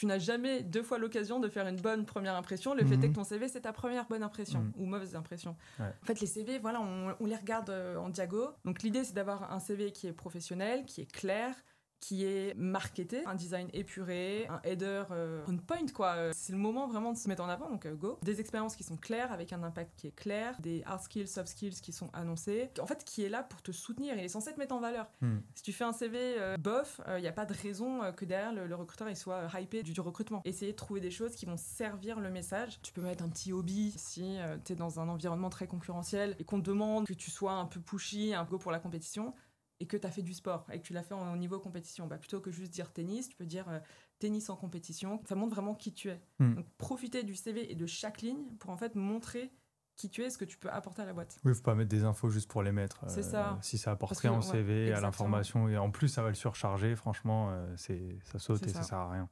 Tu n'as jamais 2 fois l'occasion de faire une bonne première impression. Le fait est que ton CV, c'est ta première bonne impression ou mauvaise impression. Ouais. En fait, les CV, voilà, on les regarde en diago. Donc, l'idée, c'est d'avoir un CV qui est professionnel, qui est clair, qui est marketé, un design épuré, un header on point, quoi. C'est le moment vraiment de se mettre en avant, donc go. Des expériences qui sont claires, avec un impact qui est clair, des hard skills, soft skills qui sont annoncés. En fait, qui est là pour te soutenir, il est censé te mettre en valeur. Si tu fais un CV bof, il n'y a pas de raison que derrière le recruteur il soit hypé du recrutement. Essayer de trouver des choses qui vont servir le message. Tu peux mettre un petit hobby si t'es dans un environnement très concurrentiel et qu'on te demande que tu sois un peu pushy, un peu pour la compétition, et que tu as fait du sport et que tu l'as fait au niveau compétition. Plutôt que juste dire tennis, tu peux dire tennis en compétition. Ça montre vraiment qui tu es. Donc profiter du CV et de chaque ligne pour en fait montrer qui tu es, ce que tu peux apporter à la boîte. Oui, faut pas mettre des infos juste pour les mettre. C'est ça. Si ça apporte rien au CV, à l'information, et en plus ça va le surcharger, franchement, ça saute et ça sert à rien.